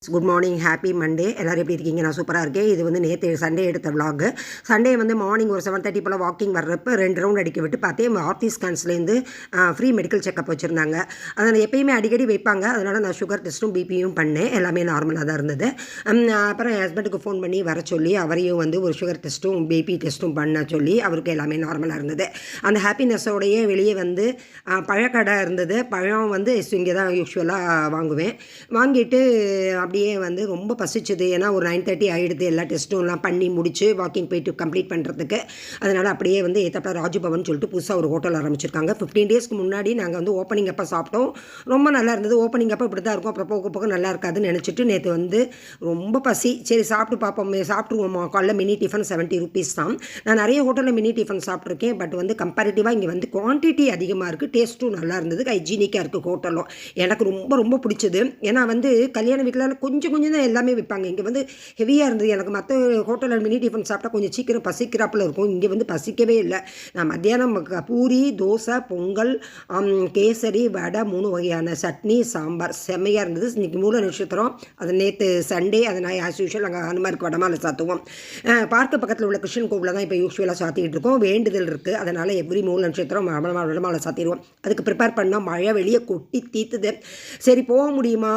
Good morning, happy Monday. எல்லோரும் எப்படி இருக்கீங்க? நான் சூப்பராக இருக்கேன். இது வந்து நேற்று சண்டே எடுத்த விலாக். சண்டே வந்து மார்னிங் ஒரு 7:30 போல் வாக்கிங் வர்றப்போ 2 ரவுண்ட் அடிக்க விட்டு பார்த்தேன். ஆர்த்தி ஸ்கேன்ஸ்லேருந்து ஃப்ரீ மெடிக்கல் செக்கப் வச்சுருந்தாங்க. அதை எப்பயுமே அடிக்கடி வைப்பாங்க. அதனால் நான் சுகர் டெஸ்ட்டும் பிபியும் பண்ணேன். எல்லாமே நார்மலாக தான் இருந்தது. அப்புறம் என் ஹஸ்பண்டுக்கு ஃபோன் பண்ணி வர சொல்லி அவரையும் வந்து ஒரு சுகர் டெஸ்ட்டும் பிபி டெஸ்ட்டும் பண்ண சொல்லி அவருக்கு எல்லாமே நார்மலாக இருந்தது. அந்த ஹாப்பினஸோடையே வெளியே வந்து பழக்கடை இருந்தது. பழம் வந்து இங்கே தான் யூஸ்வலாக வாங்குவேன். வாங்கிட்டு அப்படியே வந்து ரொம்ப பசிச்சுது. ஏன்னா ஒரு 9:30 ஆகிடுது. எல்லா டெஸ்ட்டும் பண்ணி முடிச்சு வாக்கிங் போயிட்டு கம்ப்ளீட் பண்ணுறதுக்கு. அதனால் அப்படியே வந்து ஏற்றப்பட ராஜபவன் சொல்லிட்டு புதுசாக ஒரு ஹோட்டல் ஆரம்பிச்சிருக்காங்க. 15 டேஸ்க்கு முன்னாடி நாங்கள் வந்து ஓப்பனிங் அப்போ சாப்பிட்டோம். ரொம்ப நல்லா இருந்தது. ஓப்பனிங் அப்போ இப்படி தான் இருக்கும், அப்புறம் போக போக நல்லா இருக்காதுன்னு நினச்சிட்டு நேற்று வந்து ரொம்ப பசி, சரி சாப்பிட்டு பார்ப்போமே, சாப்பிட்ருவோமா. காலைல மினி டிஃபன் 70 rupees தான். நான் நிறைய ஹோட்டலில் மினி டிஃபன் சாப்பிட்ருக்கேன். பட் வந்து கம்பேரிட்டிவாக இங்கே வந்து குவான்டிட்டி அதிகமாக இருக்குது. டேஸ்ட்டும் நல்லா இருந்தது. ஹைஜீனிக்காக இருக்குது ஹோட்டலும். எனக்கு ரொம்ப ரொம்ப பிடிச்சது. ஏன்னா வந்து கல்யாண வீட்டில் கொஞ்சம் தான் எல்லாமே விற்பாங்க. இங்கே வந்து ஹெவியாக இருந்தது. எனக்கு மற்ற ஹோட்டலில் மினி டிஃபன் சாப்பிட்டா கொஞ்சம் சீக்கிரம் பசிக்கிறாப்பில் இருக்கும். இங்கே வந்து பசிக்கவே இல்லை. நான் மத்தியானம் பூரி, தோசை, பொங்கல், கேசரி, வடை, 3 வகையான சட்னி, சாம்பார் செம்மையாக இருந்தது. இன்றைக்கி மூல நட்சத்திரம். அது நேற்று சண்டே. அதை நான் ஆஸ் யூஷுவல் நாங்கள் ஹனுமாருக்கு வடமாலை சாத்துவோம். பார்க்க பக்கத்தில் உள்ள கிருஷ்ணன் கோவிலில் தான் இப்போ யூஸ்வலாக சாத்திக்கிட்டு இருக்கோம். வேண்டுதல் இருக்குது. அதனால் எவ்ரி மூல நட்சத்திரம் வடமாலை சாத்திடுவோம். அதுக்கு ப்ரிப்பேர் பண்ணால் மழை வெளியே கொட்டி தீத்துது. சரி போக முடியுமா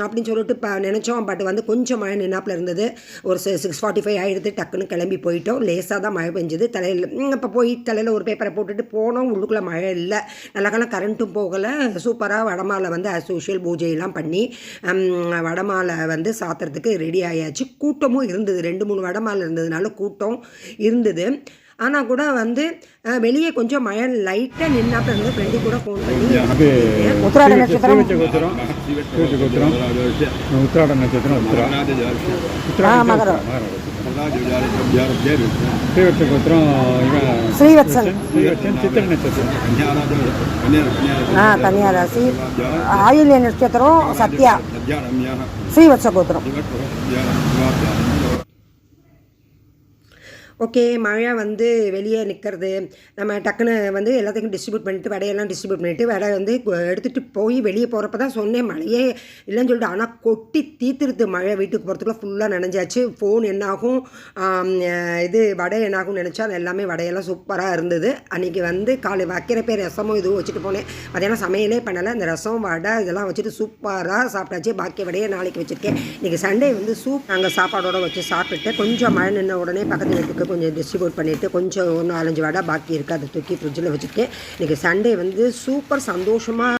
அப்படின்னு சொல்லிட்டு நினச்சோம். பட் வந்து கொஞ்சம் மழை நின்னாப்பில் இருந்தது. ஒரு 6:45 ஆகிடுது. டக்குன்னு கிளம்பி போயிட்டோம். லேசாக தான் மழை பெஞ்சுது. தலையில் இப்போ போய் தலையில் ஒரு பேப்பரை போட்டுட்டு போனோம். உள்ளுக்குள்ளே மழை இல்லை. நல்ல கரண்ட்டும் போகலை. சூப்பராக வடமாலை வந்து ஆஸ் யூஷுவல் பூஜையெல்லாம் பண்ணி வடமாலை வந்து சாத்துறதுக்கு ரெடி ஆயாச்சு. கூட்டமும் இருந்தது. 2-3 வடமாலை இருந்ததுனால கூட்டம் இருந்தது. ஆனால் கூட வந்து வெளியே கொஞ்சம் மழை லைட்டாக நின்னாப்ப இருந்து ஃப்ரெண்டு கூட ஃபோன் பண்ணி உத்திராட நட்சத்திரம் ஸ்ரீவத்சன் கன்னியா ராசி, ஆயுள்ய நட்சத்திரம் சத்யா, ஸ்ரீவத்ச கோத்திரம். ஓகே, மழை வந்து வெளியே நிற்கிறது. நம்ம டக்குன்னு வந்து எல்லாத்துக்கும் டிஸ்ட்ரிபியூட் பண்ணிவிட்டு வடையெல்லாம் டிஸ்ட்ரிபியூட் பண்ணிவிட்டு வடை வந்து எடுத்துகிட்டு போய் வெளியே போகிறப்ப தான் சொன்னேன் மழையே இல்லைன்னு சொல்லிட்டு. ஆனால் கொட்டி தீத்துருது மழை. வீட்டுக்கு போகிறதுக்குள்ள ஃபுல்லாக நனைஞ்சாச்சு. ஃபோன் என்னாகும், இது வடை என்னாகும்னு நினச்சா அது எல்லாமே வடையெல்லாம் சூப்பராக இருந்தது. அன்றைக்கி வந்து காலை வைக்கிறப்பே ரசமும் இதுவும் வச்சுட்டு போனேன். மதியானம் சமையலே பண்ணலை. இந்த ரசம் வடை இதெல்லாம் வச்சுட்டு சூப்பராக சாப்பிட்டாச்சு. பாக்கி வடையை நாளைக்கு வச்சுருக்கேன். இன்றைக்கி சண்டே வந்து சூப் நாங்கள் சாப்பாடோடு வச்சு சாப்பிட்டுட்டு கொஞ்சம் மழை நின்ன உடனே பக்கத்து வீட்டுக்கு கொஞ்சம் டிஸ்ட்ரிபியூட் பண்ணிவிட்டு கொஞ்சம் 4-5 வடை பாக்கி இருக்குது. அதை தூக்கி ஃப்ரிட்ஜில் வச்சுருக்கேன். இன்றைக்கி சண்டே வந்து சூப்பர் சந்தோஷமாக